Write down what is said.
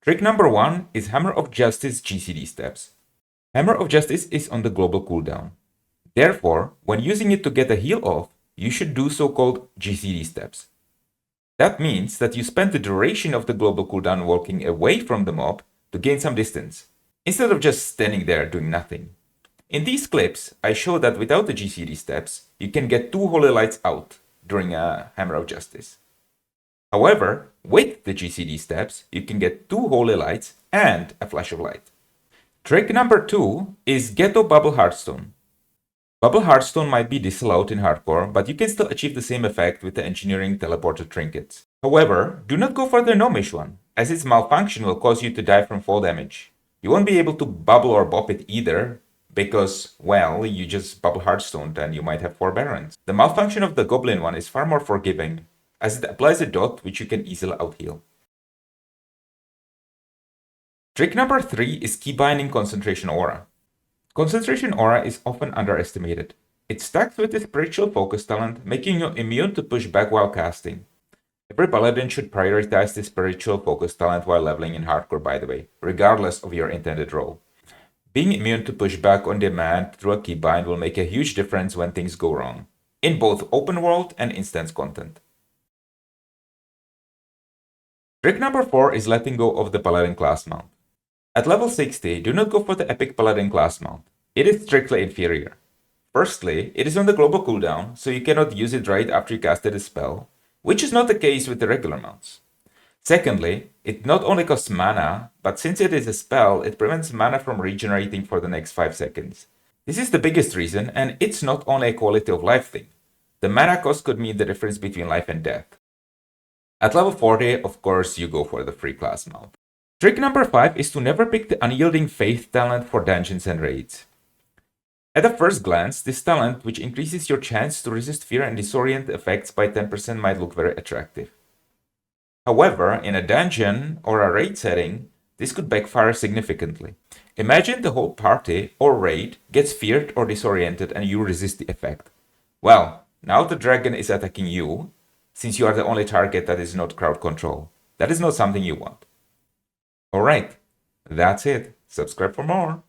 Trick number 1 is Hammer of Justice GCD steps. Hammer of Justice is on the global cooldown. Therefore, when using it to get a heal off, you should do so-called GCD steps. That means that you spend the duration of the global cooldown walking away from the mob to gain some distance, instead of just standing there doing nothing. In these clips, I show that without the GCD steps, you can get 2 Holy Lights out during a Hammer of Justice. However, with the GCD steps, you can get 2 Holy Lights and a Flash of Light. Trick number 2 is Ghetto Bubble Hearthstone. Bubble Hearthstone might be disallowed in hardcore, but you can still achieve the same effect with the engineering teleporter trinkets. However, do not go for the gnomish one, as its malfunction will cause you to die from fall damage. You won't be able to bubble or bop it either, because, well, you just bubble Hearthstone and you might have 4 barons. The malfunction of the goblin one is far more forgiving, as it applies a dot which you can easily outheal. Trick number 3 is Keybinding Concentration Aura. Concentration Aura is often underestimated. It stacks with the Spiritual Focus talent, making you immune to push back while casting. Every paladin should prioritize the Spiritual Focus talent while leveling in hardcore, by the way, regardless of your intended role. Being immune to push back on demand through a keybind will make a huge difference when things go wrong, in both open world and instance content. Trick number 4 is letting go of the Paladin class mount. At level 60, do not go for the Epic Paladin class mount. It is strictly inferior. Firstly, it is on the global cooldown, so you cannot use it right after you casted a spell, which is not the case with the regular mounts. Secondly, it not only costs mana, but since it is a spell, it prevents mana from regenerating for the next 5 seconds. This is the biggest reason, and it's not only a quality of life thing. The mana cost could mean the difference between life and death. At level 40, of course, you go for the free class mount. Trick number 5 is to never pick the Unyielding Faith talent for dungeons and raids. At a first glance, this talent, which increases your chance to resist fear and disorient effects by 10%, might look very attractive. However, in a dungeon or a raid setting, this could backfire significantly. Imagine the whole party or raid gets feared or disoriented and you resist the effect. Well, now the dragon is attacking you, since you are the only target that is not crowd control. That is not something you want. Alright, that's it. Subscribe for more.